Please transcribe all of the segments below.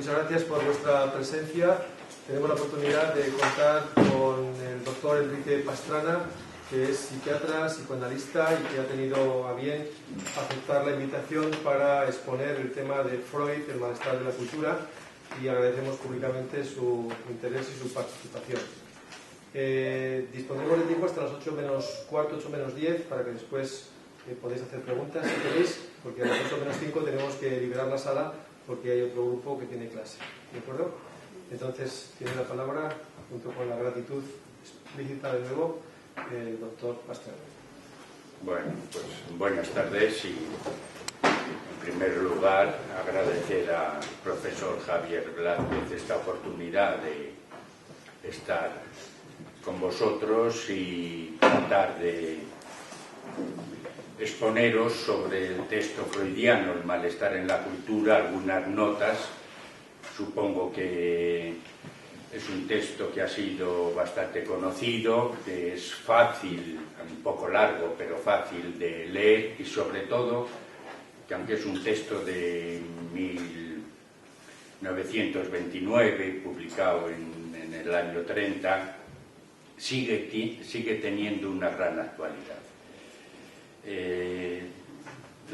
muchas gracias por vuestra presencia. Tenemos la oportunidad de contar con el doctor Enrique Pastrana, que es psiquiatra, psicoanalista y que ha tenido a bien aceptar la invitación para exponer el tema de Freud, el malestar de la cultura, y agradecemos públicamente su interés y su participación. Disponemos de tiempo hasta las 8 menos cuarto, 8 menos 10, para que después podéis hacer preguntas si queréis, porque a las 8 menos 5 tenemos que liberar la sala porque hay otro grupo que tiene clase. ¿De acuerdo? Entonces, tiene la palabra, junto con la gratitud explícita de nuevo, el doctor Pastrana. Bueno, pues buenas tardes y en primer lugar agradecer al profesor Javier Blázquez esta oportunidad de estar con vosotros y tratar de exponeros sobre el texto freudiano, el malestar en la cultura, algunas notas. Supongo que es un texto que ha sido bastante conocido, que es fácil, un poco largo, pero fácil de leer, y sobre todo, que aunque es un texto de 1929, publicado en el año 30, sigue teniendo una gran actualidad.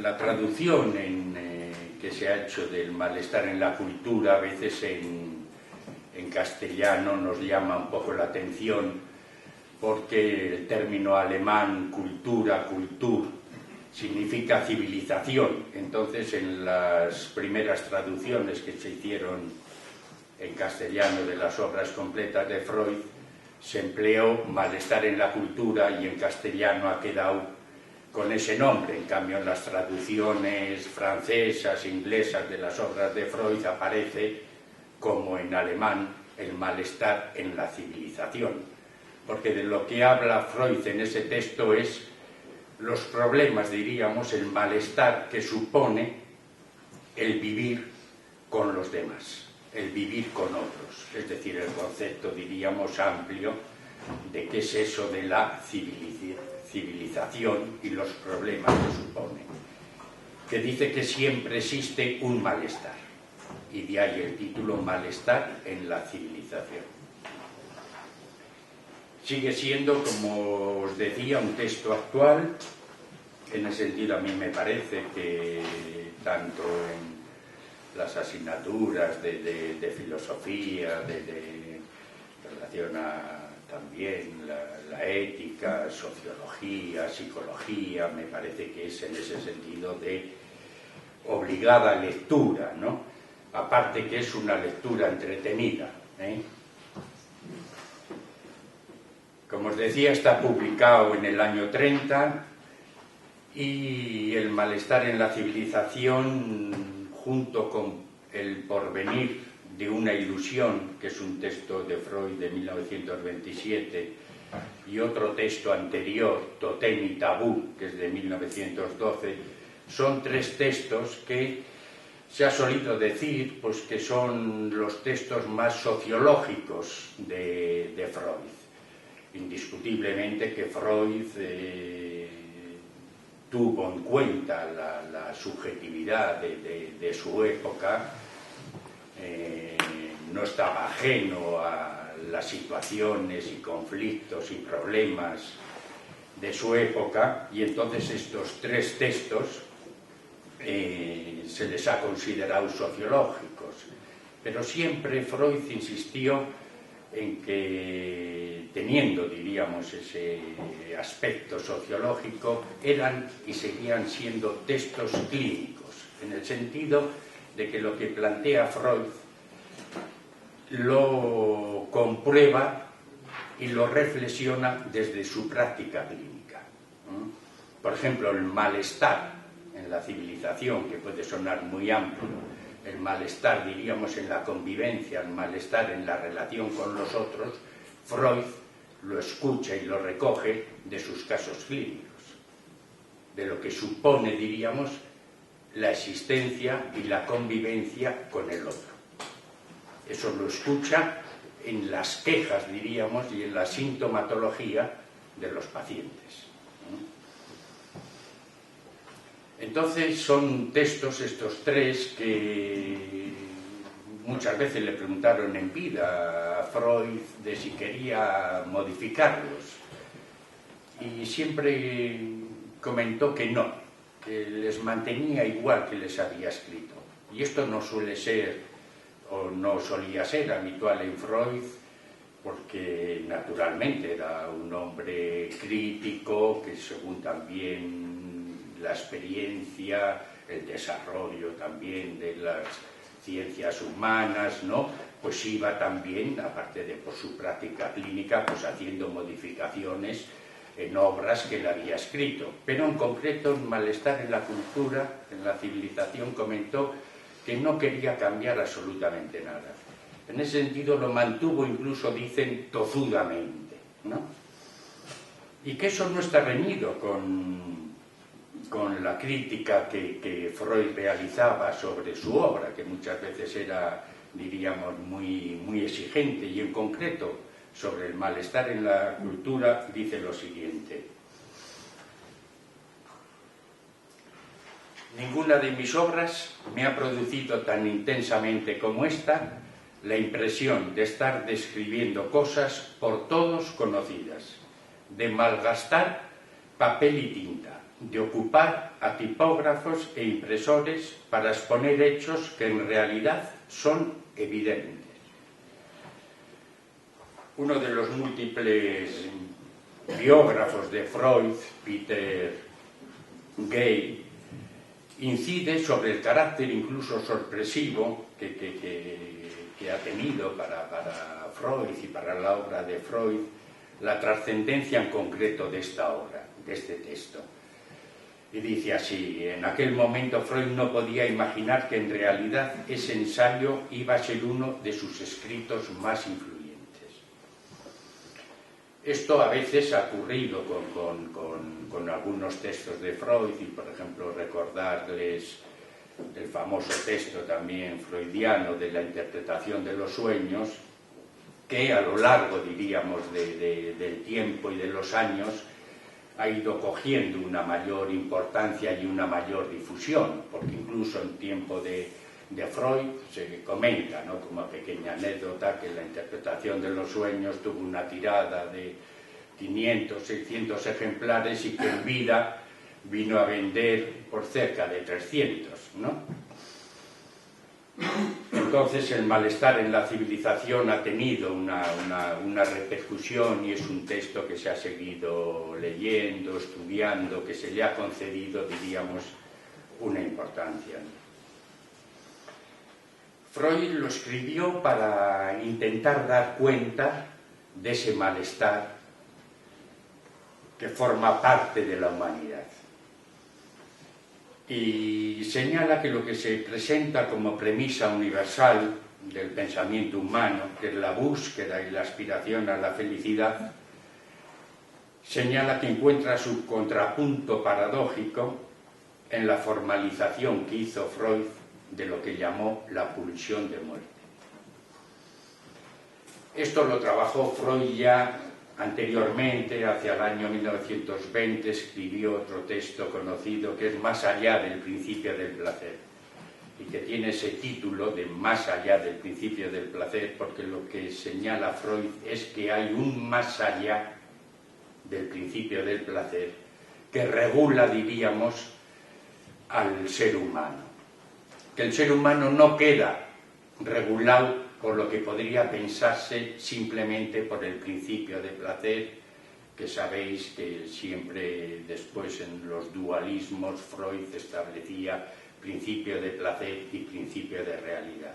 La traducción que se ha hecho del malestar en la cultura, a veces en castellano, nos llama un poco la atención, porque el término alemán cultura, Kultur, significa civilización. Entonces, en las primeras traducciones que se hicieron en castellano de las obras completas de Freud, se empleó malestar en la cultura y en castellano ha quedado con ese nombre. En cambio, en las traducciones francesas, inglesas de las obras de Freud aparece como en alemán el malestar en la civilización, porque de lo que habla Freud en ese texto es los problemas, diríamos, el malestar que supone el vivir con los demás, el vivir con otros, es decir, el concepto, diríamos, amplio de qué es eso de la civilización y los problemas que supone, que dice que siempre existe un malestar, y de ahí el título Malestar en la civilización. Sigue siendo, como os decía, un texto actual. En ese sentido, a mí me parece que tanto en las asignaturas de filosofía, de relación a también la ética, sociología, psicología, me parece que es en ese sentido de obligada lectura, ¿no? Aparte que es una lectura entretenida, ¿eh? Como os decía, está publicado en el año 30 y el malestar en la civilización, junto con el porvenir de una ilusión, que es un texto de Freud de 1927, y otro texto anterior, Totem y Tabú, que es de 1912, son tres textos que se ha solido decir pues, que son los textos más sociológicos de Freud. Indiscutiblemente que Freud tuvo en cuenta la subjetividad de su época, no estaba ajeno a las situaciones y conflictos y problemas de su época, y entonces estos tres textos se les ha considerado sociológicos, pero siempre Freud insistió en que, teniendo, diríamos, ese aspecto sociológico, eran y seguían siendo textos clínicos, en el sentido de que lo que plantea Freud lo comprueba y lo reflexiona desde su práctica clínica. Por ejemplo, el malestar en la civilización, que puede sonar muy amplio, el malestar, diríamos, en la convivencia, el malestar en la relación con los otros, Freud lo escucha y lo recoge de sus casos clínicos, de lo que supone, diríamos, la existencia y la convivencia con el otro. Eso lo escucha en las quejas, diríamos, y en la sintomatología de los pacientes. Entonces son textos estos tres que muchas veces le preguntaron en vida a Freud de si quería modificarlos, y siempre comentó que no, que les mantenía igual que les había escrito. Y esto no suele ser, o no solía ser habitual en Freud, porque naturalmente era un hombre crítico que, según también la experiencia, el desarrollo también de las ciencias humanas, ¿no?, pues iba también, aparte de por su práctica clínica, pues haciendo modificaciones en obras que él había escrito. Pero en concreto, en Malestar en la cultura, en la civilización, comentó que no quería cambiar absolutamente nada. En ese sentido lo mantuvo, incluso dicen, tozudamente, ¿no? Y que eso no está reñido con la crítica que Freud realizaba sobre su obra, que muchas veces era, diríamos, muy exigente, y en concreto sobre el malestar en la cultura dice lo siguiente: ninguna de mis obras me ha producido tan intensamente como esta la impresión de estar describiendo cosas por todos conocidas, de malgastar papel y tinta, de ocupar a tipógrafos e impresores para exponer hechos que en realidad son evidentes. Uno de los múltiples biógrafos de Freud, Peter Gay, incide sobre el carácter incluso sorpresivo que ha tenido para Freud y para la obra de Freud la trascendencia en concreto de esta obra, de este texto. Y dice así: en aquel momento Freud no podía imaginar que en realidad ese ensayo iba a ser uno de sus escritos más influyentes. Esto a veces ha ocurrido con algunos textos de Freud, y por ejemplo recordarles el famoso texto también freudiano de la interpretación de los sueños, que a lo largo, diríamos, del tiempo y de los años ha ido cogiendo una mayor importancia y una mayor difusión, porque incluso en tiempo de Freud se comenta, ¿no?, como pequeña anécdota, que la interpretación de los sueños tuvo una tirada de 500, 600 ejemplares y que en vida vino a vender por cerca de 300, ¿no? Entonces el malestar en la civilización ha tenido una repercusión, y es un texto que se ha seguido leyendo, estudiando, que se le ha concedido, diríamos, una importancia. Freud lo escribió para intentar dar cuenta de ese malestar que forma parte de la humanidad. Y señala que lo que se presenta como premisa universal del pensamiento humano, que es la búsqueda y la aspiración a la felicidad, señala que encuentra su contrapunto paradójico en la formalización que hizo Freud de lo que llamó la pulsión de muerte. Esto lo trabajó Freud ya anteriormente. Hacia el año 1920 escribió otro texto conocido que es Más allá del principio del placer, y que tiene ese título de Más allá del principio del placer porque lo que señala Freud es que hay un más allá del principio del placer que regula, diríamos, al ser humano. Que el ser humano no queda regulado por lo que podría pensarse simplemente por el principio de placer, que sabéis que siempre después en los dualismos Freud establecía principio de placer y principio de realidad.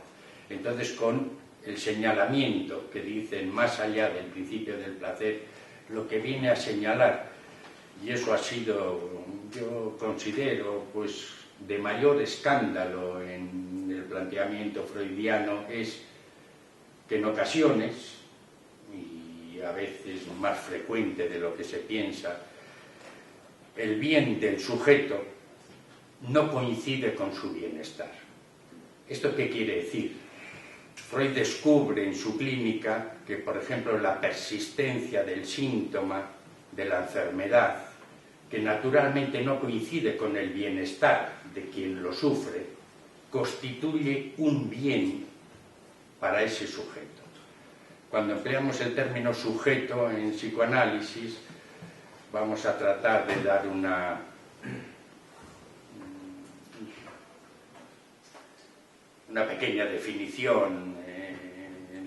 Entonces, con el señalamiento que dicen más allá del principio del placer, lo que viene a señalar, y eso ha sido, yo considero, pues de mayor escándalo en el planteamiento freudiano, es que en ocasiones, y a veces más frecuente de lo que se piensa, el bien del sujeto no coincide con su bienestar. ¿Esto qué quiere decir? Freud descubre en su clínica que, por ejemplo, la persistencia del síntoma de la enfermedad, que naturalmente no coincide con el bienestar de quien lo sufre, constituye un bien para ese sujeto. Cuando empleamos el término sujeto en psicoanálisis, vamos a tratar de dar una pequeña definición.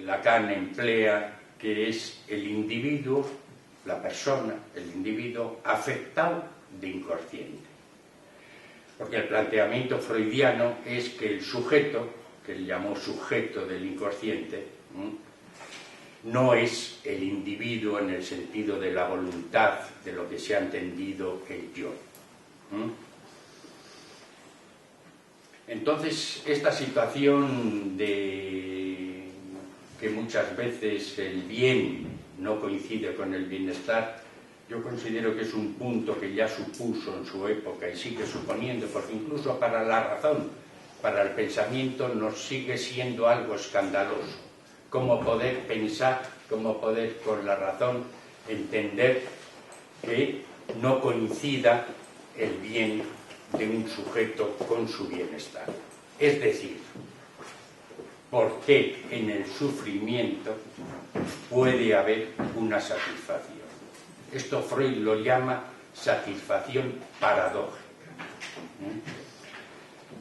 Lacan emplea que es el individuo, la persona, el individuo afectado de inconsciente. Porque el planteamiento freudiano es que el sujeto, que él llamó sujeto del inconsciente, no es el individuo en el sentido de la voluntad, de lo que se ha entendido el yo. Entonces, esta situación de que muchas veces el bien no coincide con el bienestar, yo considero que es un punto que ya supuso en su época y sigue suponiendo, porque incluso para la razón, para el pensamiento, nos sigue siendo algo escandaloso. Cómo poder pensar, cómo poder con la razón entender que no coincida el bien de un sujeto con su bienestar. Es decir, ¿por qué en el sufrimiento puede haber una satisfacción? Esto Freud lo llama satisfacción paradójica.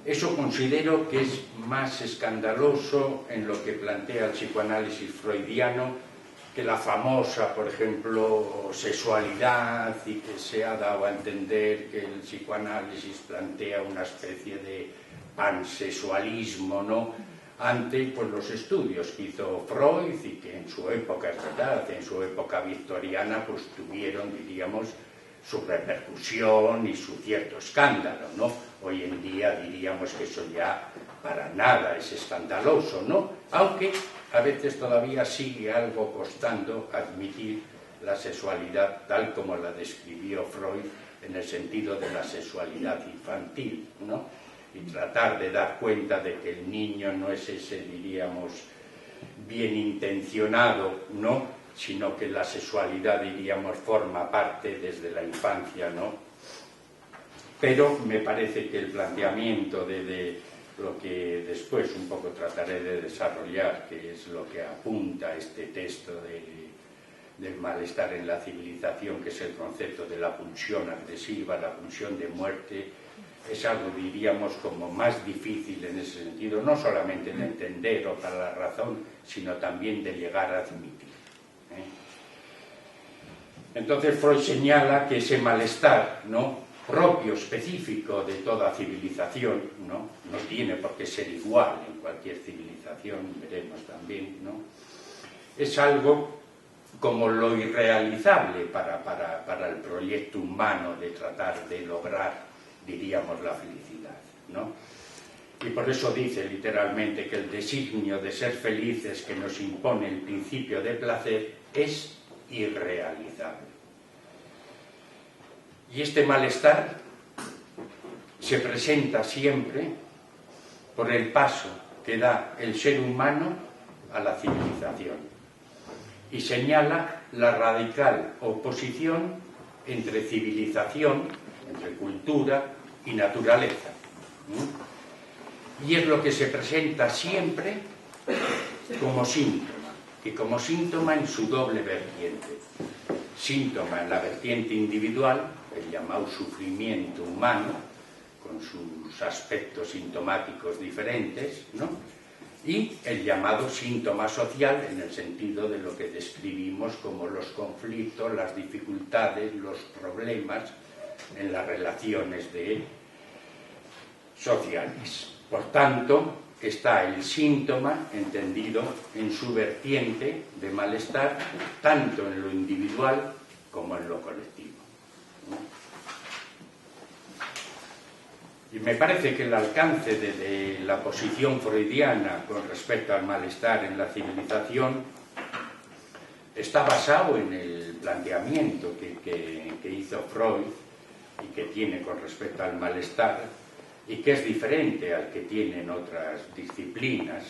Eso considero que es más escandaloso en lo que plantea el psicoanálisis freudiano que la famosa, por ejemplo, sexualidad, y que se ha dado a entender que el psicoanálisis plantea una especie de pansexualismo, ¿no?, ante pues, los estudios que hizo Freud y que en su época, es verdad, en su época victoriana, pues tuvieron, diríamos, su repercusión y su cierto escándalo, ¿no? Hoy en día diríamos que eso ya para nada es escandaloso, ¿no? Aunque a veces todavía sigue algo costando admitir la sexualidad tal como la describió Freud en el sentido de la sexualidad infantil, ¿no? Y tratar de dar cuenta de que el niño no es ese, diríamos, bien intencionado, ¿no?, sino que la sexualidad, diríamos, forma parte desde la infancia, ¿no? Pero me parece que el planteamiento de lo que después un poco trataré de desarrollar, que es lo que apunta este texto del malestar en la civilización, que es el concepto de la pulsión agresiva, la pulsión de muerte, es algo, diríamos, como más difícil en ese sentido, no solamente de entender o para la razón, sino también de llegar a admitir. Entonces Freud señala que ese malestar, ¿no?, propio, específico de toda civilización, ¿no?, no tiene por qué ser igual en cualquier civilización, veremos también, ¿no?, es algo como lo irrealizable para el proyecto humano de tratar de lograr, diríamos, la felicidad, ¿no? Y por eso dice literalmente que el designio de ser felices que nos impone el principio de placer es irrealizable. Y este malestar se presenta siempre por el paso que da el ser humano a la civilización y señala la radical oposición entre civilización, entre cultura y naturaleza. Y es lo que se presenta siempre como síntoma, y como síntoma en su doble vertiente. Síntoma en la vertiente individual, el llamado sufrimiento humano, con sus aspectos sintomáticos diferentes, ¿no?, y el llamado síntoma social en el sentido de lo que describimos como los conflictos, las dificultades, los problemas en las relaciones sociales. Por tanto, está el síntoma entendido en su vertiente de malestar, tanto en lo individual como en lo colectivo. Y me parece que el alcance de la posición freudiana con respecto al malestar en la civilización está basado en el planteamiento que hizo Freud y que tiene con respecto al malestar, y que es diferente al que tienen otras disciplinas,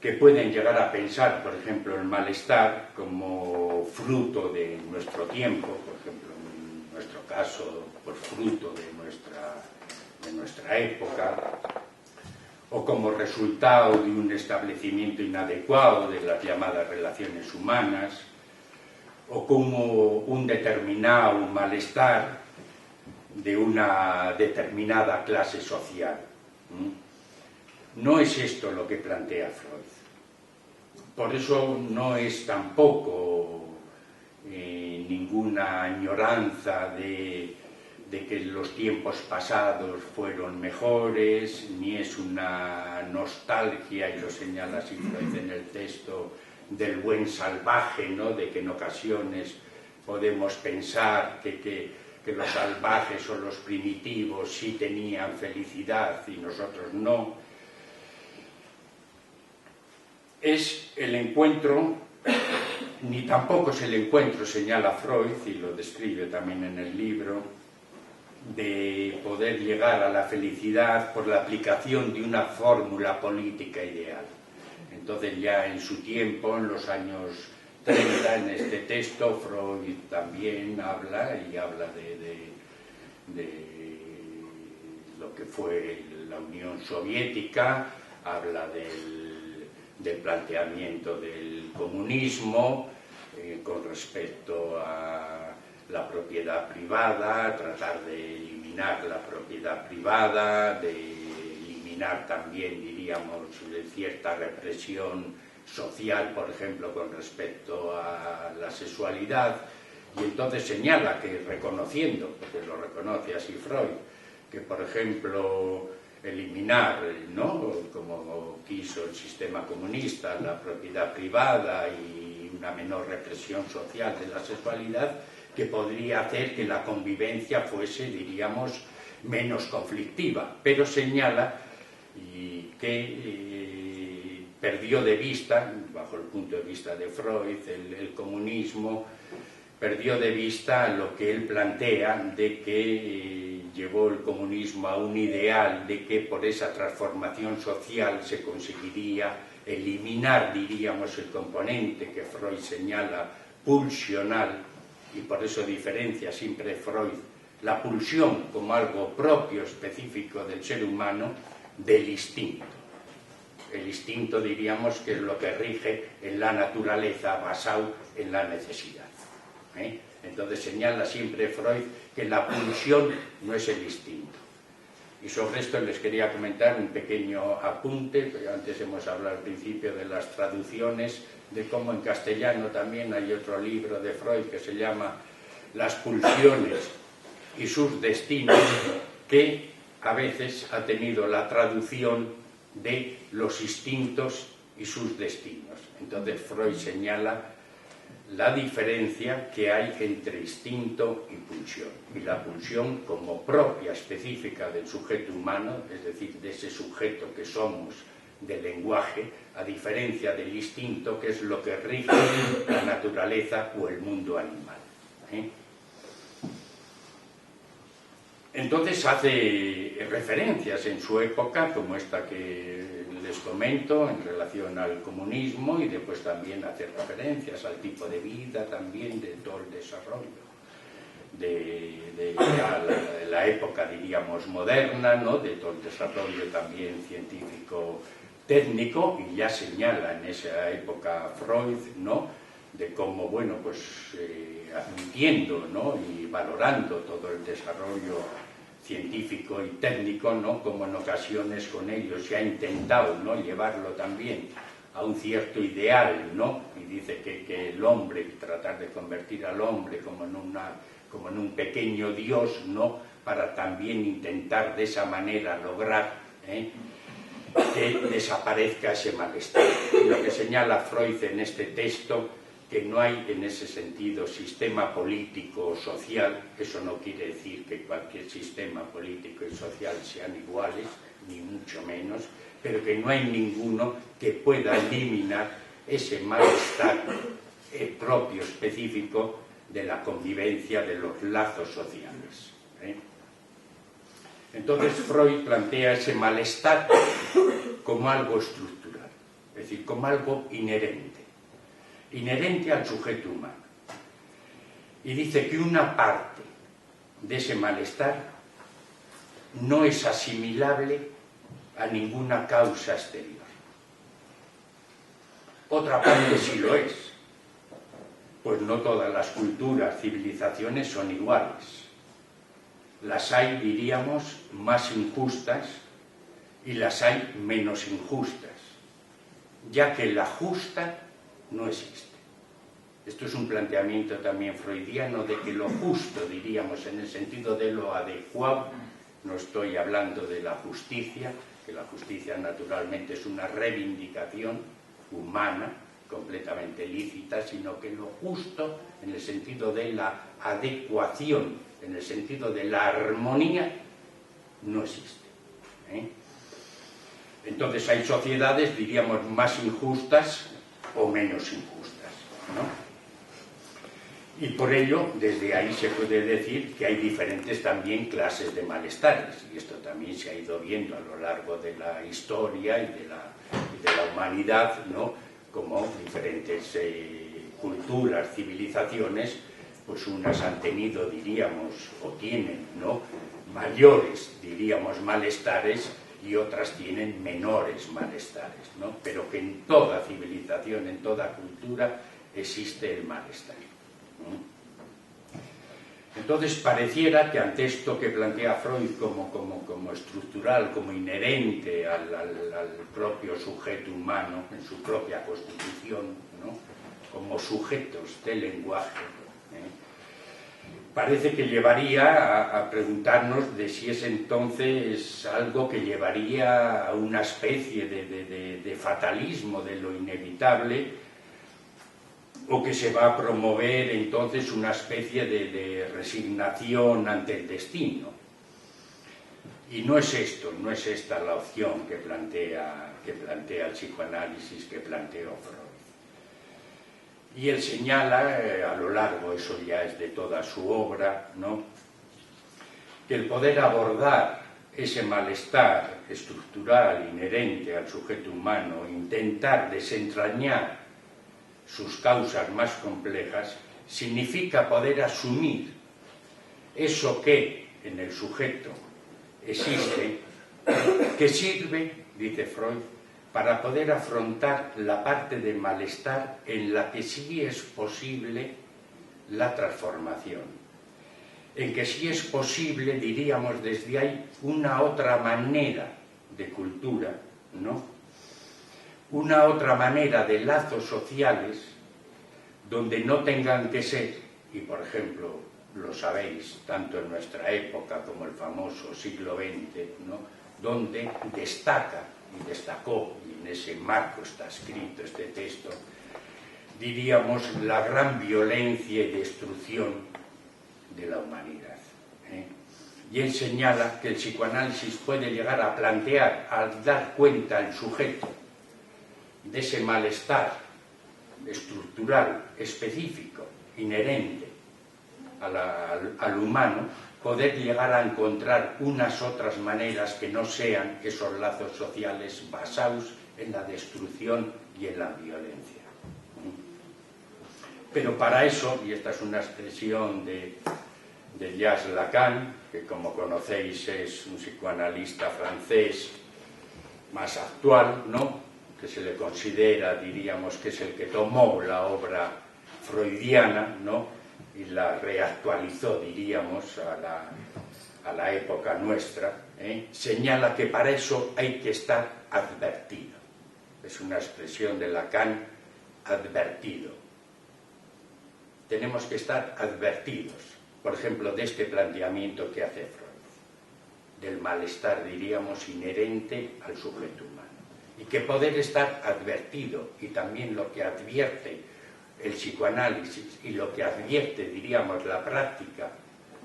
que pueden llegar a pensar, por ejemplo, el malestar como fruto de nuestro tiempo, por ejemplo, en nuestro caso, por fruto de nuestra época, o como resultado de un establecimiento inadecuado de las llamadas relaciones humanas, o como un determinado malestar de una determinada clase social. No es esto lo que plantea Freud. Por eso no es tampoco ninguna añoranza de que los tiempos pasados fueron mejores, ni es una nostalgia, y lo señala así Freud en el texto, del buen salvaje, ¿no? De que en ocasiones podemos pensar que los salvajes o los primitivos sí tenían felicidad y nosotros no. Es el encuentro, ni tampoco es el encuentro, señala Freud, y lo describe también en el libro, de poder llegar a la felicidad por la aplicación de una fórmula política ideal. Entonces ya en su tiempo, en los años 30, en este texto, Freud también habla de lo que fue la Unión Soviética, habla del planteamiento del comunismo con respecto a la propiedad privada, tratar de eliminar la propiedad privada, de eliminar también, diríamos, cierta represión social, por ejemplo, con respecto a la sexualidad, y entonces señala que reconociendo, porque lo reconoce así Freud, que por ejemplo eliminar, ¿no?, como quiso el sistema comunista, la propiedad privada y una menor represión social de la sexualidad, que podría hacer que la convivencia fuese, diríamos, menos conflictiva, pero señala que perdió de vista, bajo el punto de vista de Freud, el comunismo, perdió de vista lo que él plantea de que llevó el comunismo a un ideal de que por esa transformación social se conseguiría eliminar, diríamos, el componente que Freud señala pulsional, y por eso diferencia siempre Freud la pulsión como algo propio, específico del ser humano, del instinto. El instinto, diríamos, que es lo que rige en la naturaleza basado en la necesidad. Entonces señala siempre Freud que la pulsión no es el instinto. Y sobre esto les quería comentar un pequeño apunte, que antes hemos hablado al principio de las traducciones, de cómo en castellano también hay otro libro de Freud que se llama Las pulsiones y sus destinos, que a veces ha tenido la traducción de los instintos y sus destinos. Entonces Freud señala la diferencia que hay entre instinto y pulsión, y la pulsión como propia, específica del sujeto humano, es decir, de ese sujeto que somos del lenguaje, a diferencia del instinto, que es lo que rige la naturaleza o el mundo animal. Entonces hace referencias en su época, como esta que les comento, en relación al comunismo, y después también hace referencias al tipo de vida también, de todo el desarrollo de la época, diríamos, moderna, ¿no?, de todo el desarrollo también científico técnico, y ya señala en esa época Freud, ¿no?, de cómo, bueno, pues admitiendo, ¿no?, y valorando todo el desarrollo científico y técnico, ¿no?, como en ocasiones con ello se ha intentado, ¿no?, llevarlo también a un cierto ideal, ¿no?, y dice que el hombre, tratar de convertir al hombre como en un pequeño dios, ¿no?, para también intentar de esa manera lograr que desaparezca ese malestar. Y lo que señala Freud en este texto, que no hay en ese sentido sistema político o social, eso no quiere decir que cualquier sistema político y social sean iguales, ni mucho menos, pero que no hay ninguno que pueda eliminar ese malestar propio, específico de la convivencia, de los lazos sociales. Entonces Freud plantea ese malestar como algo estructural, es decir, como algo inherente al sujeto humano. Y dice que una parte de ese malestar no es asimilable a ninguna causa exterior. Otra parte sí lo es, pues no todas las culturas, civilizaciones son iguales. Las hay, diríamos, más injustas y las hay menos injustas, ya que la justa no existe. Esto es un planteamiento también freudiano de que lo justo, diríamos, en el sentido de lo adecuado, no estoy hablando de la justicia, que la justicia naturalmente es una reivindicación humana, completamente lícita, sino que lo justo, en el sentido de la adecuación, en el sentido de la armonía, no existe. Entonces hay sociedades, diríamos, más injustas o menos injustas, ¿no? Y por ello, desde ahí se puede decir que hay diferentes también clases de malestares, y esto también se ha ido viendo a lo largo de la historia y de la humanidad, ¿no? Como diferentes culturas, civilizaciones, pues unas han tenido, diríamos, o tienen, ¿no?, mayores, diríamos, malestares, y otras tienen menores malestares, ¿no? Pero que en toda civilización, en toda cultura, existe el malestar. Entonces pareciera que ante esto que plantea Freud como estructural, como inherente al propio sujeto humano, en su propia constitución, ¿no?, como sujetos del lenguaje, parece que llevaría a preguntarnos de si es entonces algo que llevaría a una especie de fatalismo de lo inevitable, o que se va a promover entonces una especie de resignación ante el destino. Y no es esto, no es esta la opción que plantea el psicoanálisis, que planteó Freud. Y él señala a lo largo, eso ya es de toda su obra, ¿no?, que el poder abordar ese malestar estructural inherente al sujeto humano, intentar desentrañar sus causas más complejas, significa poder asumir eso que en el sujeto existe, que sirve, dice Freud, para poder afrontar la parte de malestar en la que sí es posible la transformación, en que sí es posible, diríamos desde ahí, una otra manera de cultura, ¿no?, una otra manera de lazos sociales donde no tengan que ser, y por ejemplo, lo sabéis, tanto en nuestra época como el famoso siglo XX, ¿no?, donde destaca y destacó, y en ese marco está escrito este texto, diríamos, la gran violencia y destrucción de la humanidad. Y él señala que el psicoanálisis puede llegar a plantear, al dar cuenta al sujeto de ese malestar estructural, específico, inherente al humano, poder llegar a encontrar unas otras maneras que no sean esos lazos sociales basados en la destrucción y en la violencia. Pero para eso, y esta es una expresión de Jacques Lacan, que como conocéis es un psicoanalista francés más actual, ¿no?, que se le considera, diríamos, que es el que tomó la obra freudiana, ¿no?, y la reactualizó, diríamos, a la época nuestra, señala que para eso hay que estar advertido. Es una expresión de Lacan, advertido. Tenemos que estar advertidos, por ejemplo, de este planteamiento que hace Freud, del malestar, diríamos, inherente al sujeto humano. Y que poder estar advertido, y también lo que advierte el psicoanálisis y lo que advierte, diríamos, la práctica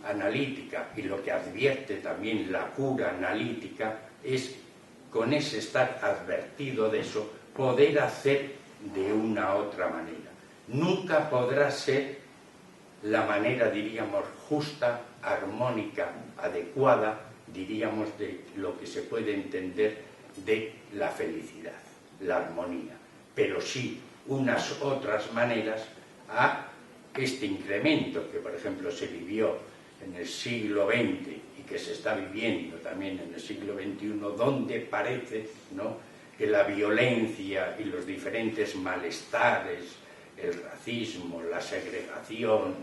analítica y lo que advierte también la cura analítica, es con ese estar advertido de eso, poder hacer de una otra manera. Nunca podrá ser la manera, diríamos, justa, armónica, adecuada, diríamos, de lo que se puede entender de la felicidad, la armonía, pero sí unas otras maneras a este incremento que, por ejemplo, se vivió en el siglo XX y que se está viviendo también en el siglo XXI, donde parece, ¿no?, que la violencia y los diferentes malestares, el racismo, la segregación,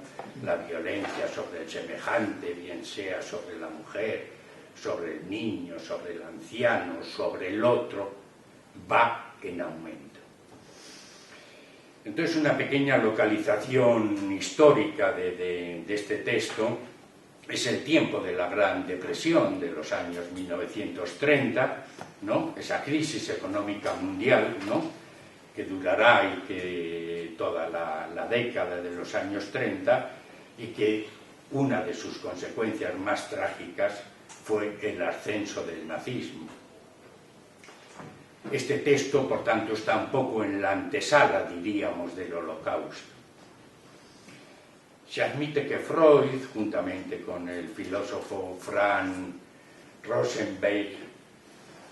la violencia sobre el semejante, bien sea sobre la mujer, sobre el niño, sobre el anciano, sobre el otro, va en aumento. Entonces, una pequeña localización histórica de este texto es el tiempo de la Gran Depresión de los años 1930, ¿no?, esa crisis económica mundial, ¿no?, que durará y que toda la década de los años 30, y que una de sus consecuencias más trágicas fue el ascenso del nazismo. Este texto, por tanto, está un poco en la antesala, diríamos, del Holocausto. Se admite que Freud, juntamente con el filósofo Franz Rosenberg,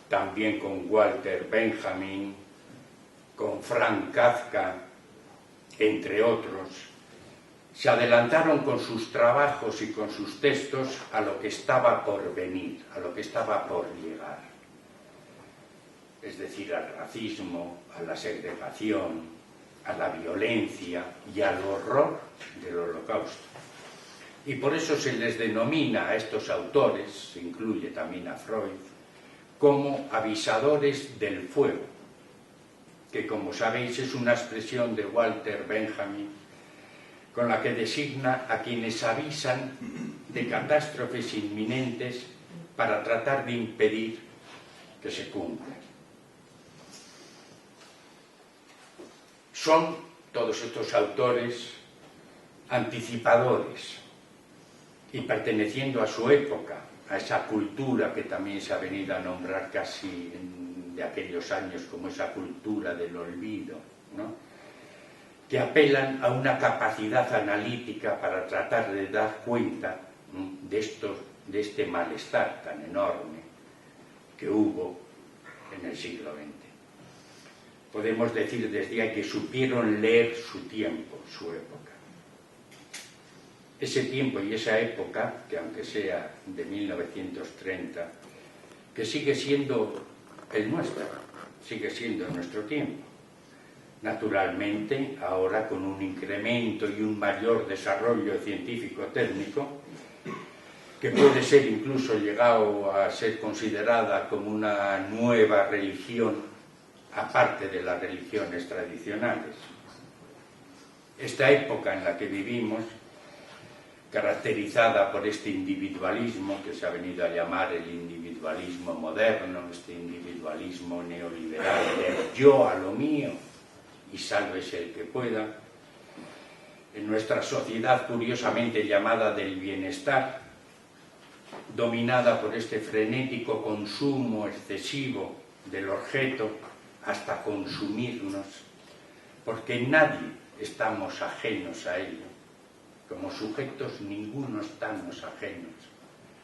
también con Walter Benjamin, con Franz Kafka, entre otros, se adelantaron con sus trabajos y con sus textos a lo que estaba por venir, a lo que estaba por llegar. Es decir, al racismo, a la segregación, a la violencia y al horror del Holocausto. Y por eso se les denomina a estos autores, se incluye también a Freud, como avisadores del fuego, que, como sabéis, es una expresión de Walter Benjamin con la que designa a quienes avisan de catástrofes inminentes para tratar de impedir que se cumplan. Son todos estos autores anticipadores y perteneciendo a su época, a esa cultura que también se ha venido a nombrar casi de aquellos años como esa cultura del olvido, ¿no?, que apelan a una capacidad analítica para tratar de dar cuenta de este malestar tan enorme que hubo en el siglo XX. Podemos decir desde ahí que supieron leer su tiempo, su época. Ese tiempo y esa época, que aunque sea de 1930, que sigue siendo el nuestro, sigue siendo nuestro tiempo. Naturalmente, ahora con un incremento y un mayor desarrollo científico-técnico, que puede ser incluso llegado a ser considerada como una nueva religión, aparte de las religiones tradicionales. Esta época en la que vivimos, caracterizada por este individualismo que se ha venido a llamar el individualismo moderno, este individualismo neoliberal del yo a lo mío y sálvese el que pueda, en nuestra sociedad curiosamente llamada del bienestar, dominada por este frenético consumo excesivo del objeto hasta consumirnos, porque nadie estamos ajenos a ello. Como sujetos ninguno estamos ajenos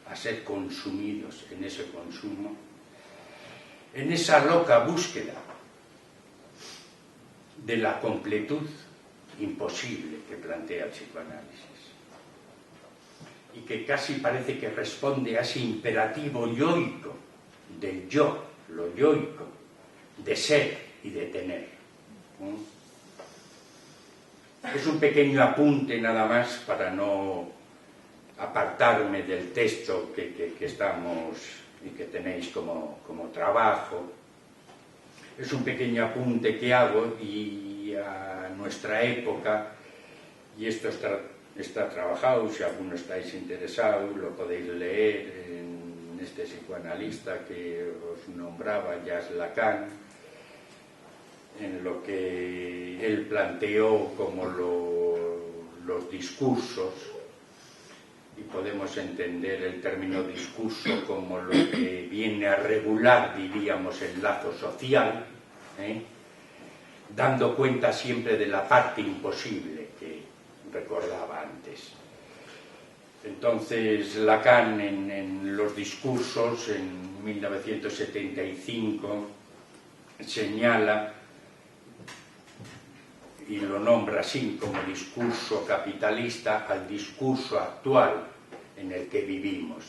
a ser consumidos en ese consumo, en esa loca búsqueda de la completud imposible que plantea el psicoanálisis y que casi parece que responde a ese imperativo yoico del yo, lo yoico, de ser y de tener. Es un pequeño apunte nada más para no apartarme del texto que estamos y que tenéis como trabajo. Es un pequeño apunte que hago y a nuestra época, y esto está trabajado, si alguno estáis interesados, lo podéis leer en este psicoanalista que os nombraba, Jacques Lacan, en lo que él planteó como los discursos, y podemos entender el término discurso como lo que viene a regular, diríamos, el lazo social, dando cuenta siempre de la parte imposible que recordaba antes. Entonces Lacan en los discursos, en 1975, señala y lo nombra así como discurso capitalista al discurso actual en el que vivimos.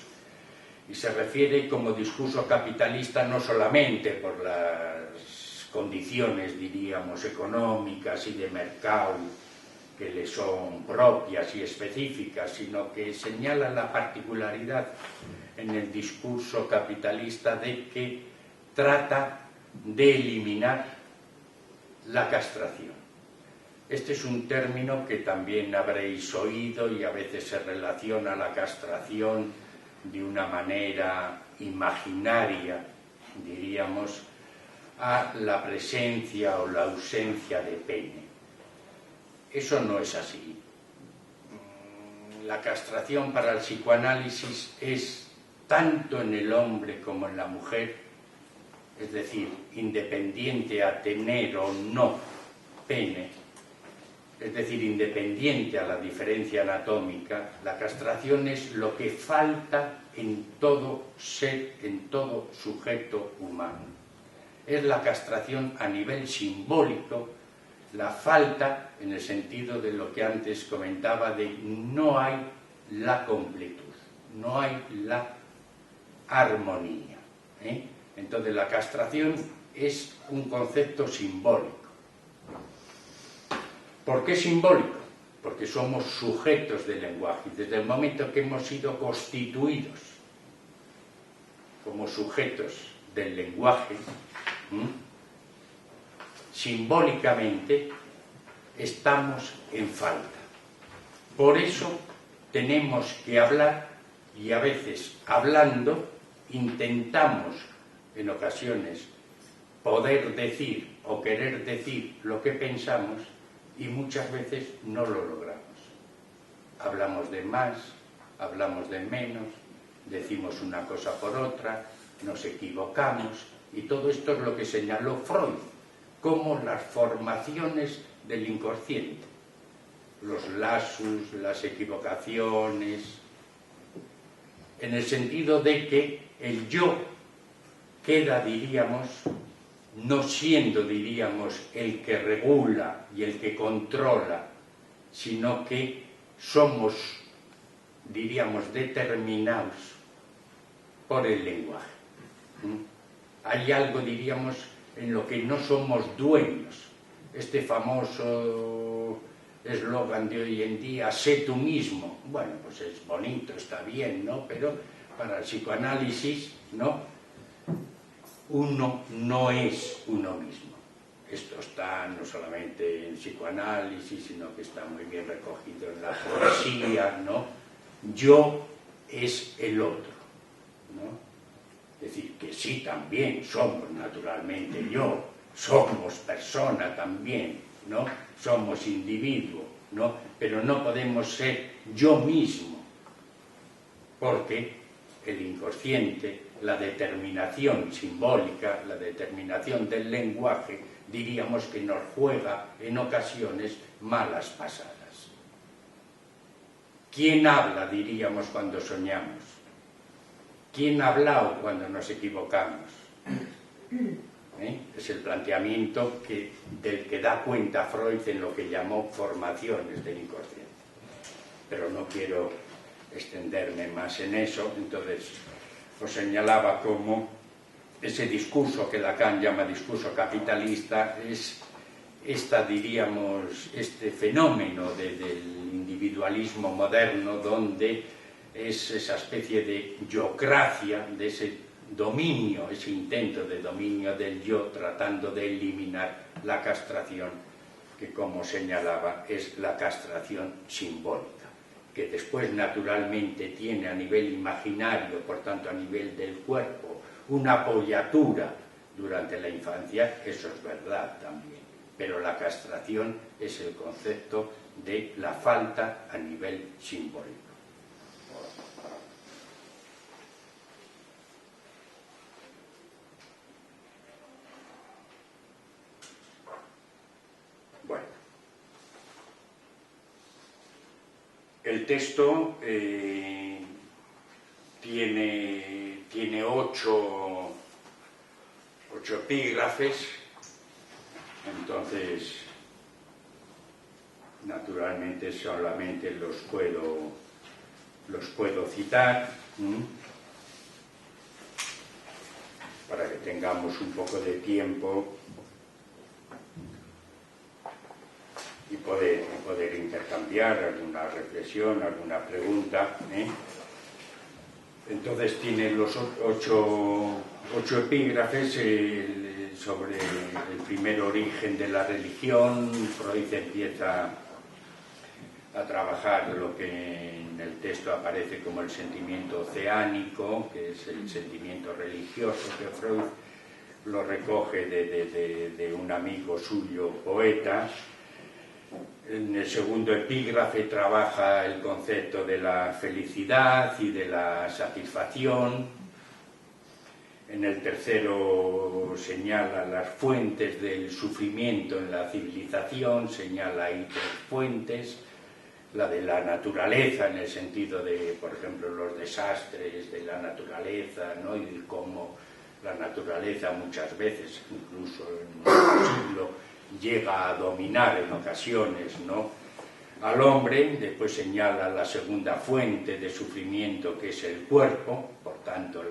Y se refiere como discurso capitalista no solamente por las condiciones, diríamos, económicas y de mercado que le son propias y específicas, sino que señala la particularidad en el discurso capitalista de que trata de eliminar la castración. Este es un término que también habréis oído y a veces se relaciona la castración de una manera imaginaria, diríamos, a la presencia o la ausencia de pene. Eso no es así. La castración para el psicoanálisis es tanto en el hombre como en la mujer, es decir, independiente a tener o no pene, es decir, independiente a la diferencia anatómica. La castración es lo que falta en todo ser, en todo sujeto humano. Es la castración a nivel simbólico, la falta en el sentido de lo que antes comentaba, de no hay la completud, no hay la armonía. Entonces la castración es un concepto simbólico. ¿Por qué simbólico? Porque somos sujetos del lenguaje. Desde el momento que hemos sido constituidos como sujetos del lenguaje, simbólicamente estamos en falta. Por eso tenemos que hablar, y a veces hablando intentamos en ocasiones poder decir o querer decir lo que pensamos, y muchas veces no lo logramos. Hablamos de más, hablamos de menos, decimos una cosa por otra, nos equivocamos, y todo esto es lo que señaló Freud como las formaciones del inconsciente, los lapsus, las equivocaciones, en el sentido de que el yo queda, diríamos, no siendo, diríamos, el que regula y el que controla, sino que somos, diríamos, determinados por el lenguaje. Hay algo, diríamos, en lo que no somos dueños. Este famoso eslogan de hoy en día, sé tú mismo. Bueno, pues es bonito, está bien, ¿no? Pero para el psicoanálisis, ¿no? Uno no es uno mismo. Esto está no solamente en psicoanálisis, sino que está muy bien recogido en la poesía, ¿no? Yo es el otro, ¿no? Es decir, que sí, también somos naturalmente yo, somos persona también, ¿no? Somos individuo, ¿no? Pero no podemos ser yo mismo, porque el inconsciente, la determinación simbólica, la determinación del lenguaje, diríamos que nos juega en ocasiones malas pasadas. ¿Quién habla, diríamos, cuando soñamos? ¿Quién ha hablado cuando nos equivocamos? Es el planteamiento del que da cuenta Freud en lo que llamó formaciones del inconsciente. Pero no quiero extenderme más en eso, entonces os señalaba cómo ese discurso que Lacan llama discurso capitalista es diríamos, este fenómeno del individualismo moderno, donde es esa especie de yocracia, de ese dominio, ese intento de dominio del yo, tratando de eliminar la castración, que como señalaba es la castración simbólica, que después naturalmente tiene a nivel imaginario, por tanto a nivel del cuerpo, una apoyatura durante la infancia. Eso es verdad también, pero la castración es el concepto de la falta a nivel simbólico. Bueno, el texto tiene ocho epígrafes, entonces naturalmente solamente los puedo los puedo citar, para que tengamos un poco de tiempo y poder intercambiar alguna reflexión, alguna pregunta. Entonces tiene los ocho epígrafes sobre el primer origen de la religión. Freud empieza a trabajar lo que en el texto aparece como el sentimiento oceánico, que es el sentimiento religioso, que Freud lo recoge de un amigo suyo, poeta. En el segundo epígrafe trabaja el concepto de la felicidad y de la satisfacción. En el tercero señala las fuentes del sufrimiento en la civilización, señala ahí tres fuentes: la de la naturaleza, en el sentido de, por ejemplo, los desastres de la naturaleza, ¿no? Y cómo la naturaleza muchas veces, incluso en nuestro siglo, llega a dominar en ocasiones, ¿no?, al hombre. Después señala la segunda fuente de sufrimiento, que es el cuerpo, por tanto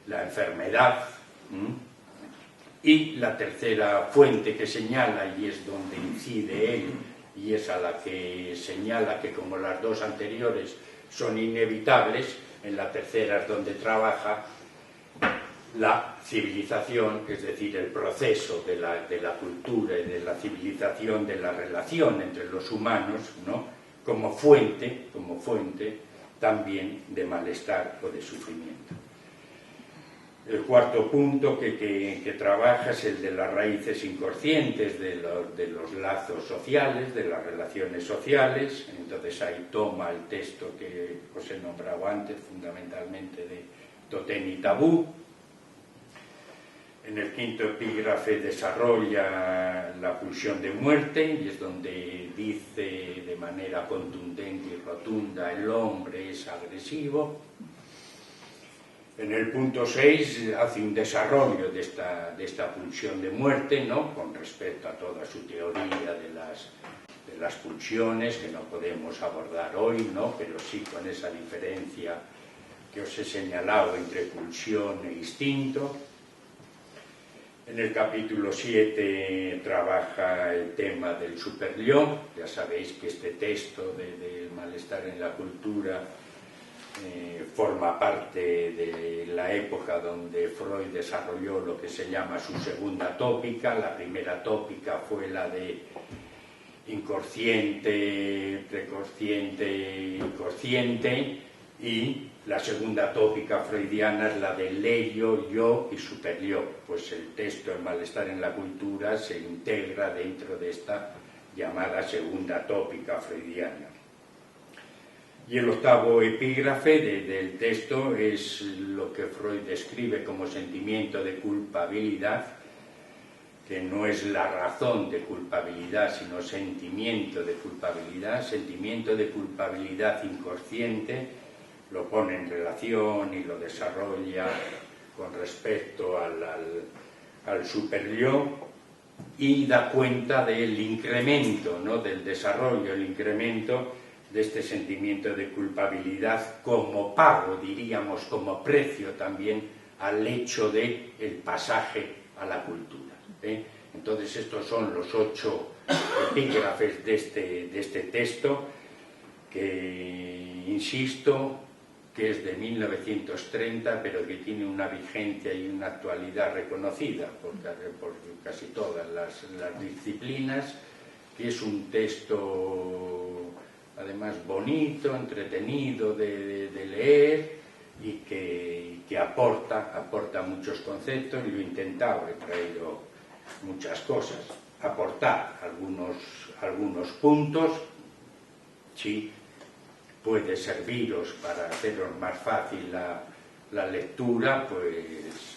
la enfermedad. Y la tercera fuente que señala, y es donde incide él, y es a la que señala que, como las dos anteriores son inevitables, en la tercera es donde trabaja la civilización, es decir, el proceso de la cultura y de la civilización, de la relación entre los humanos, ¿no?, como fuente también de malestar o de sufrimiento. El cuarto punto que trabaja es el de las raíces inconscientes de los lazos sociales, de las relaciones sociales. Entonces ahí toma el texto que os he nombrado antes, fundamentalmente de Totén y Tabú. En el quinto epígrafe desarrolla la pulsión de muerte, y es donde dice de manera contundente y rotunda: el hombre es agresivo. En el punto 6 hace un desarrollo de esta pulsión de muerte, ¿no?, con respecto a toda su teoría de las pulsiones, que no podemos abordar hoy, ¿no?, pero sí con esa diferencia que os he señalado entre pulsión e instinto. En el capítulo 7 trabaja el tema del superyo. Ya sabéis que este texto del malestar en la cultura forma parte de la época donde Freud desarrolló lo que se llama su segunda tópica. La primera tópica fue la de inconsciente, preconsciente, inconsciente, y la segunda tópica freudiana es la del ello, yo y superyo. Pues el texto El malestar en la cultura se integra dentro de esta llamada segunda tópica freudiana. Y el octavo epígrafe del texto es lo que Freud describe como sentimiento de culpabilidad, que no es la razón de culpabilidad, sino sentimiento de culpabilidad inconsciente. Lo pone en relación y lo desarrolla con respecto al superyo, y da cuenta del incremento, ¿no?, del desarrollo, el incremento de este sentimiento de culpabilidad como pago, diríamos, como precio también al hecho de el pasaje a la cultura. Entonces estos son los 8 epígrafes de este texto, que, insisto, que es de 1930, pero que tiene una vigencia y una actualidad reconocida por casi todas las disciplinas, que es un texto además bonito, entretenido de leer, y que aporta muchos conceptos. Yo he intentado, he traído muchas cosas, aportar algunos puntos. Sí, puede serviros para haceros más fácil la lectura, pues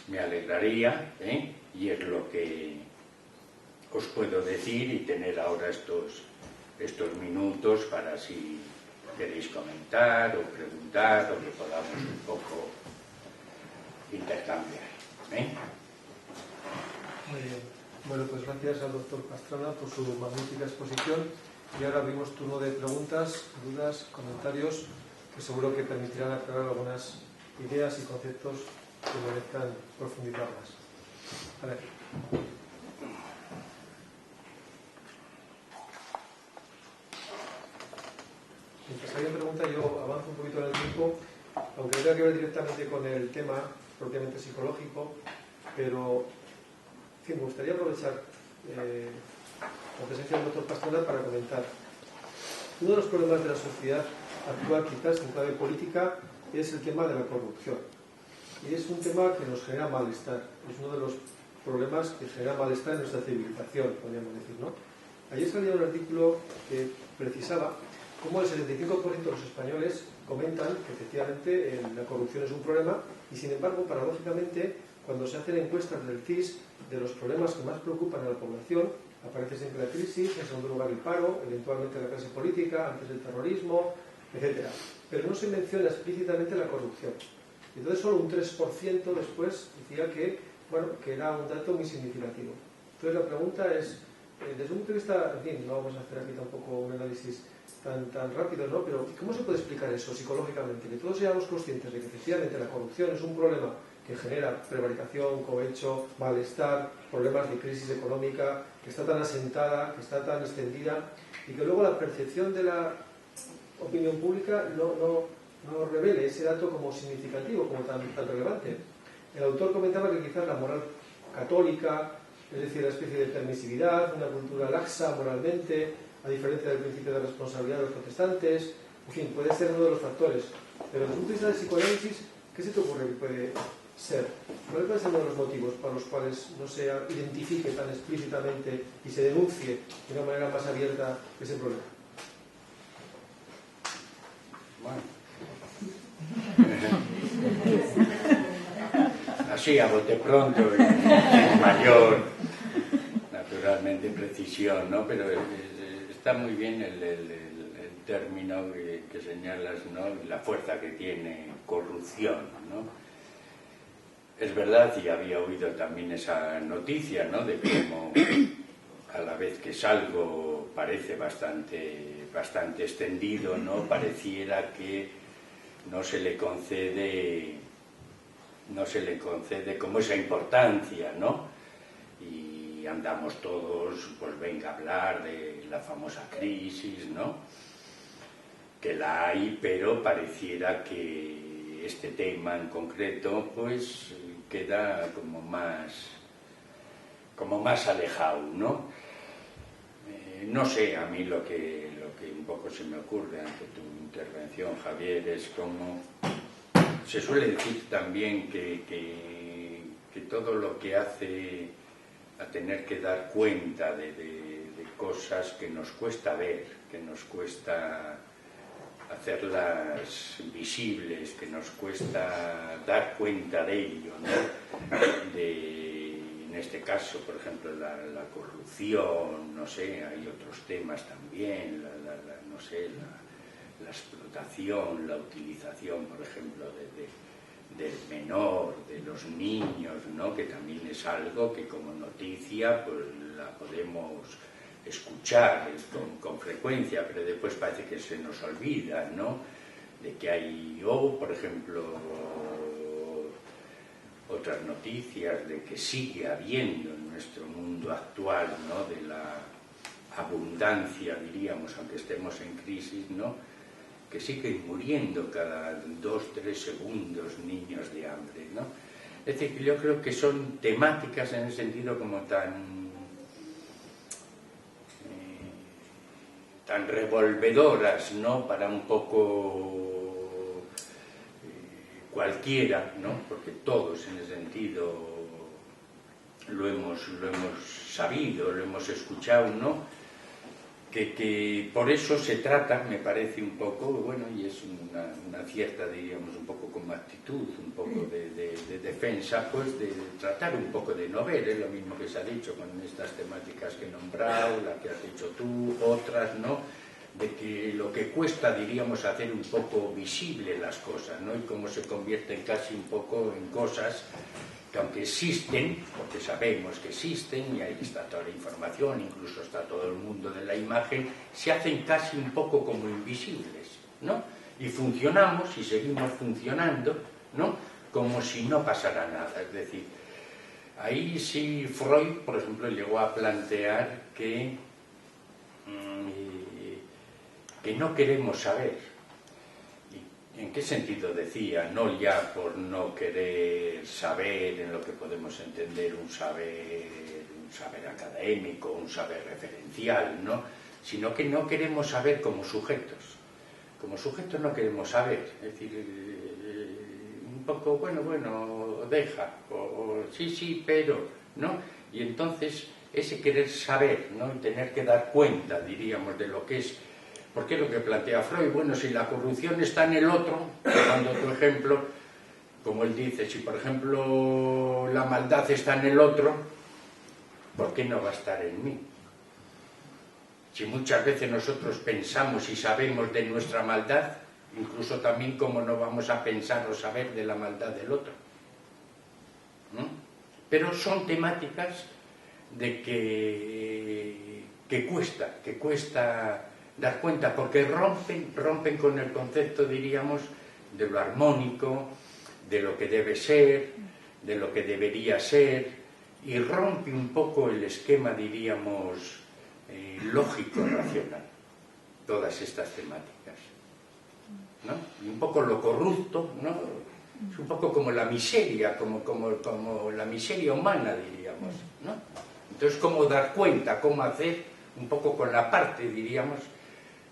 me alegraría, y es lo que os puedo decir, y tener ahora estos minutos para, si queréis comentar o preguntar, o que podamos un poco intercambiar. Muy bien. Bueno, pues gracias al doctor Pastrana por su magnífica exposición. y ahora abrimos turno de preguntas, dudas, comentarios, que seguro que permitirán aclarar algunas ideas y conceptos que merezcan profundizarlas. A ver. Mientras alguien pregunta, yo avanzo un poquito en el tiempo, aunque no tenga que ver directamente con el tema propiamente psicológico, pero en fin, me gustaría aprovechar la presencia del doctor Pastrana para comentar. Uno de los problemas de la sociedad actual, quizás en clave política, es el tema de la corrupción. Y es un tema que nos genera malestar. Es uno de los problemas que genera malestar en nuestra civilización, podríamos decir, ¿no? Ayer salía un artículo que precisaba cómo el 75% de los españoles comentan que efectivamente la corrupción es un problema y, sin embargo, paradójicamente, cuando se hacen encuestas del CIS de los problemas que más preocupan a la población, aparece siempre la crisis, en segundo lugar el paro, eventualmente la clase política, antes el terrorismo, etc. Pero no se menciona explícitamente la corrupción. Entonces solo un 3% después decía que, bueno, que era un dato muy significativo. Entonces la pregunta es, desde un punto de vista, en fin, no vamos a hacer aquí tampoco un análisis tan rápido, ¿no? Pero ¿cómo se puede explicar eso psicológicamente? Que todos seamos conscientes de que efectivamente la corrupción es un problema que genera prevaricación, cohecho, malestar, problemas de crisis económica, que está tan asentada, que está tan extendida, y que luego la percepción de la opinión pública no revele ese dato como significativo, como tan relevante. El autor comentaba que quizás la moral católica, es decir, la especie de permisividad, una cultura laxa moralmente, a diferencia del principio de responsabilidad de los protestantes, en fin, puede ser uno de los factores. Pero desde el punto de vista del psicoanálisis, ¿qué se te ocurre que puede ser? ¿Cuál puede ser uno de los motivos para los cuales no se identifique tan explícitamente y se denuncie de una manera más abierta ese problema? Bueno. Así a bote pronto y mayor, naturalmente, precisión, ¿no? Pero está muy bien el término que señalas, ¿no? La fuerza que tiene corrupción, ¿no? Es verdad, y había oído también esa noticia, ¿no? De cómo a la vez que es algo parece bastante extendido, ¿no? Pareciera que no se le concede como esa importancia, ¿no? Y andamos todos, pues venga a hablar de la famosa crisis, ¿no? Que la hay, pero pareciera que este tema en concreto, pues queda como más alejado, ¿no? No sé, a mí lo que un poco se me ocurre ante tu intervención, Javier, es como se suele decir también que todo lo que hace a tener que dar cuenta de cosas que nos cuesta ver, que nos cuesta hacerlas visibles, que nos cuesta dar cuenta de ello, ¿no? En este caso, por ejemplo, la corrupción, no sé, hay otros temas también, no sé, la explotación, la utilización, por ejemplo, del menor, de los niños, ¿no? Que también es algo que como noticia pues la podemos escuchar con frecuencia, pero después parece que se nos olvida, ¿no? De que hay, por ejemplo, otras noticias de que sigue habiendo en nuestro mundo actual, ¿no? De la abundancia, diríamos, aunque estemos en crisis, ¿no? Que siguen muriendo cada 2-3 segundos niños de hambre, ¿no? Es decir, que yo creo que son temáticas en el sentido como tan revolvedoras, ¿no? Para un poco cualquiera, ¿no? Porque todos en ese sentido lo hemos sabido, lo hemos escuchado, ¿no? Que por eso se trata, me parece un poco, bueno, y es una cierta, diríamos, un poco como actitud, un poco de defensa, pues de tratar un poco de no ver, es lo mismo que se ha dicho con estas temáticas que he nombrado, la que has dicho tú, otras, ¿no? De que lo que cuesta, diríamos, hacer un poco visible las cosas, ¿no? Y cómo se convierten casi un poco en cosas que aunque existen, porque sabemos que existen, y ahí está toda la información, incluso está todo el mundo de la imagen, se hacen casi un poco como invisibles, ¿no? Y funcionamos, y seguimos funcionando, ¿no? Como si no pasara nada. Es decir, ahí sí Freud, por ejemplo, llegó a plantear que no queremos saber. ¿En qué sentido decía? No ya por no querer saber en lo que podemos entender un saber académico, un saber referencial, ¿no? Sino que no queremos saber como sujetos. Como sujetos no queremos saber. Es decir, un poco, bueno, deja, o sí, pero, ¿no? Y entonces ese querer saber, ¿no? Y tener que dar cuenta, diríamos, de lo que es. Porque es lo que plantea Freud. Bueno, si la corrupción está en el otro, tomando tu ejemplo, como él dice, si por ejemplo la maldad está en el otro, ¿por qué no va a estar en mí? Si muchas veces nosotros pensamos y sabemos de nuestra maldad, incluso también cómo no vamos a pensar o saber de la maldad del otro. ¿No? Pero son temáticas de que cuesta dar cuenta, porque rompen con el concepto, diríamos, de lo armónico, de lo que debe ser, de lo que debería ser, y rompe un poco el esquema, diríamos, lógico, racional, todas estas temáticas, ¿no? Y un poco lo corrupto, ¿no? Es un poco como la miseria, como la miseria humana, diríamos, ¿no? Entonces, cómo dar cuenta, cómo hacer un poco con la parte, diríamos,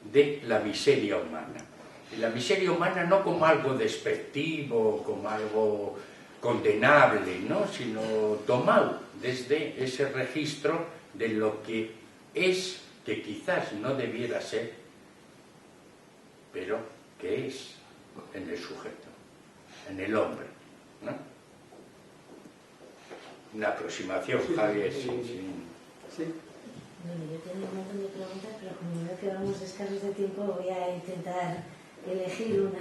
de la miseria humana. Y la miseria humana no como algo despectivo, como algo condenable, ¿no? Sino tomado desde ese registro de lo que es, que quizás no debiera ser, pero que es en el sujeto, en el hombre, ¿no? Una aproximación, sí, Javier, sí. Bueno, yo tengo un montón de preguntas, pero como veo que vamos escasos de tiempo, voy a intentar elegir una.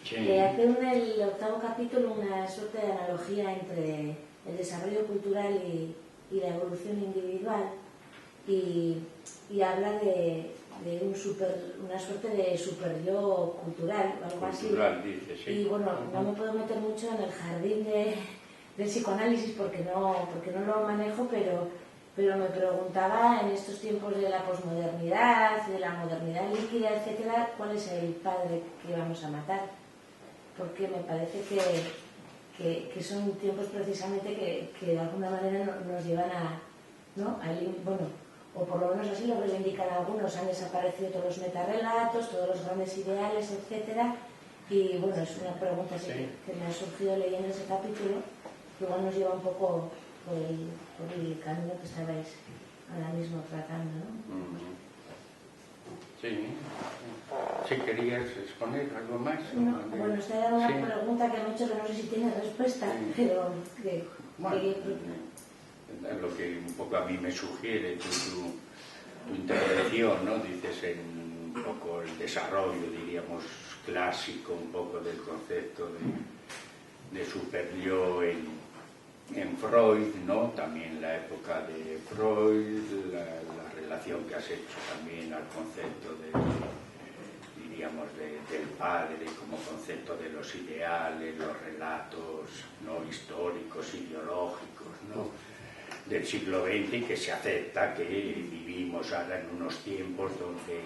Sí. Hace en el 8º capítulo una suerte de analogía entre el desarrollo cultural y la evolución individual, y habla de una suerte de super-yo cultural o algo cultural, así. Dice, sí. Y bueno, no me puedo meter mucho en el jardín del psicoanálisis porque no lo manejo, pero me preguntaba, en estos tiempos de la posmodernidad, de la modernidad líquida, etcétera, ¿cuál es el padre que vamos a matar? Porque me parece que son tiempos precisamente que de alguna manera nos llevan a, ¿no? Bueno, o por lo menos así lo reivindican algunos, han desaparecido todos los metarrelatos, todos los grandes ideales, etcétera, y bueno, es una pregunta así que me ha surgido leyendo ese capítulo, que igual nos lleva un poco por el camino que estabais ahora mismo tratando, ¿no? Sí. ¿Sí querías exponer algo más? No, bueno, esta era una pregunta que me he hecho que no sé si tiene respuesta, pero lo que un poco a mí me sugiere tu intervención, ¿no? Dices en un poco el desarrollo, diríamos, clásico, un poco del concepto de super-yo en Freud, ¿no? También la época de Freud, la relación que has hecho también al concepto diríamos, del padre como concepto de los ideales, los relatos, ¿no? Históricos, ideológicos, ¿no? Del siglo XX, y que se acepta que vivimos ahora en unos tiempos donde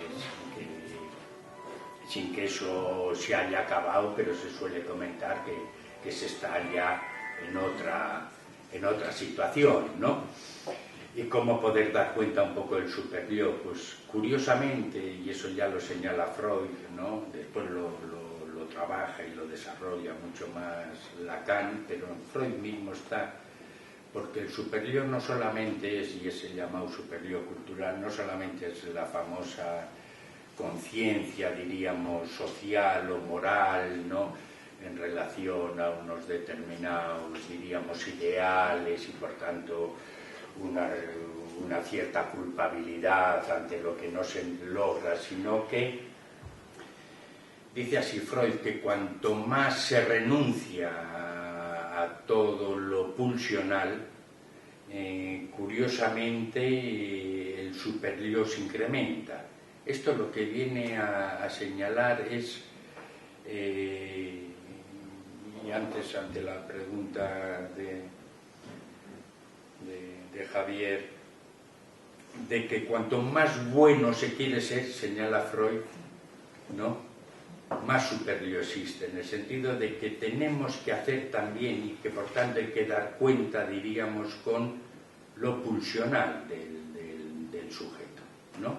sin que eso se haya acabado, pero se suele comentar que se está ya en otra situación, ¿no? Y cómo poder dar cuenta un poco del super-yo. Pues curiosamente, y eso ya lo señala Freud, ¿no? Después lo trabaja y lo desarrolla mucho más Lacan, pero en Freud mismo está, porque el super-yo no solamente es, y ese llamado super-yo cultural, no solamente es la famosa conciencia, diríamos, social o moral, ¿no? En relación a unos determinados, diríamos, ideales, y por tanto una cierta culpabilidad ante lo que no se logra, sino que dice así Freud, que cuanto más se renuncia a todo lo pulsional, curiosamente el superyo se incrementa. Esto lo que viene a señalar es, y antes ante la pregunta de Javier, de que cuanto más bueno se quiere ser, señala Freud, ¿no?, más superyo existe, en el sentido de que tenemos que hacer también, y que por tanto hay que dar cuenta, diríamos, con lo pulsional del sujeto, ¿no?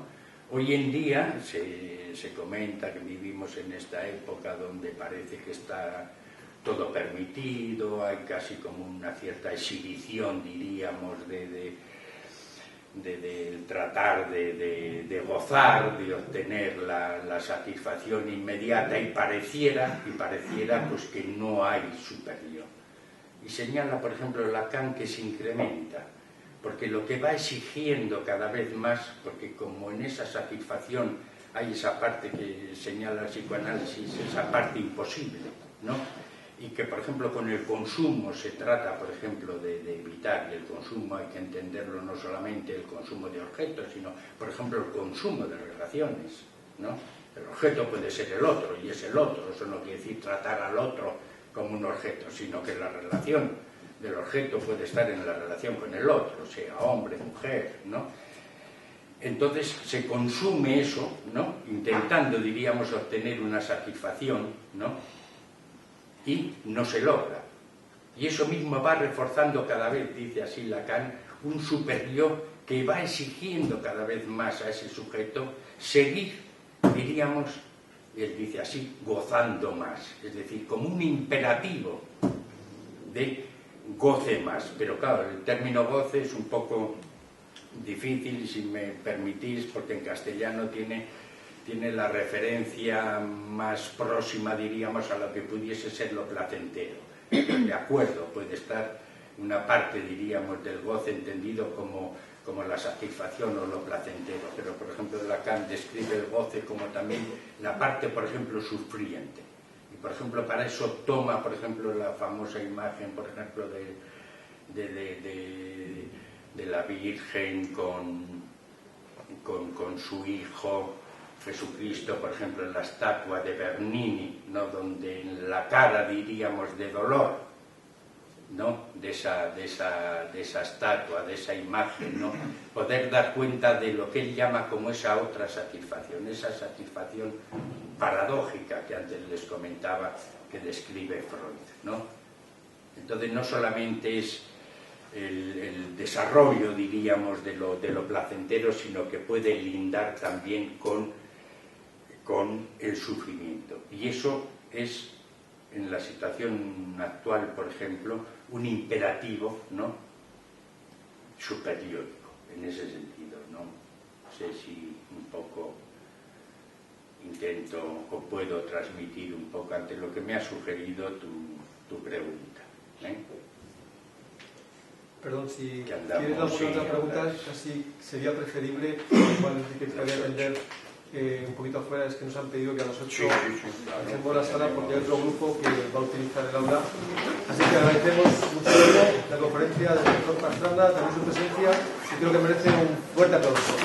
Hoy en día se comenta que vivimos en esta época donde parece que está todo permitido, hay casi como una cierta exhibición, diríamos, de tratar de gozar, de obtener la satisfacción inmediata, y pareciera pues que no hay superyo. Y señala, por ejemplo, Lacan, que se incrementa, porque lo que va exigiendo cada vez más, porque como en esa satisfacción hay esa parte que señala el psicoanálisis, esa parte imposible, ¿no?, y que, por ejemplo, con el consumo se trata, por ejemplo, de evitar, y el consumo hay que entenderlo no solamente el consumo de objetos, sino, por ejemplo, el consumo de relaciones, ¿no? El objeto puede ser el otro, y es el otro, eso no quiere decir tratar al otro como un objeto, sino que la relación del objeto puede estar en la relación con el otro, sea hombre, mujer, ¿no? Entonces se consume eso, ¿no?, intentando, diríamos, obtener una satisfacción, ¿no?, y no se logra. Y eso mismo va reforzando cada vez, dice así Lacan, un superyo que va exigiendo cada vez más a ese sujeto seguir, diríamos, él dice así, gozando más. Es decir, como un imperativo de goce más. Pero claro, el término goce es un poco difícil, si me permitís, porque en castellano tiene la referencia más próxima, diríamos, a lo que pudiese ser lo placentero. De acuerdo, puede estar una parte, diríamos, del goce entendido como la satisfacción o lo placentero, pero, por ejemplo, Lacan describe el goce como también la parte, por ejemplo, sufriente. Y, por ejemplo, para eso toma, por ejemplo, la famosa imagen, por ejemplo, de la Virgen con su hijo Jesucristo, por ejemplo, en la estatua de Bernini, ¿no?, donde en la cara, diríamos, de dolor, ¿no?, de esa estatua, de esa imagen, ¿no?, poder dar cuenta de lo que él llama como esa otra satisfacción, esa satisfacción paradójica que antes les comentaba, que describe Freud, ¿no? Entonces no solamente es el desarrollo, diríamos, de lo placentero, sino que puede lindar también con el sufrimiento. Y eso es, en la situación actual, por ejemplo, un imperativo, ¿no?, superiórico, en ese sentido, ¿no? No sé si un poco intento o puedo transmitir un poco ante lo que me ha sugerido tu pregunta, ¿eh? Perdón, si quieres alguna otra pregunta, casi sería preferible, igual que quería atender un poquito afuera, es que nos han pedido que a las 8 dejemos la sala porque hay otro grupo que va a utilizar el aula. Así que agradecemos muchísimo la conferencia del doctor Pastrana, también su presencia, y creo que merece un fuerte aplauso.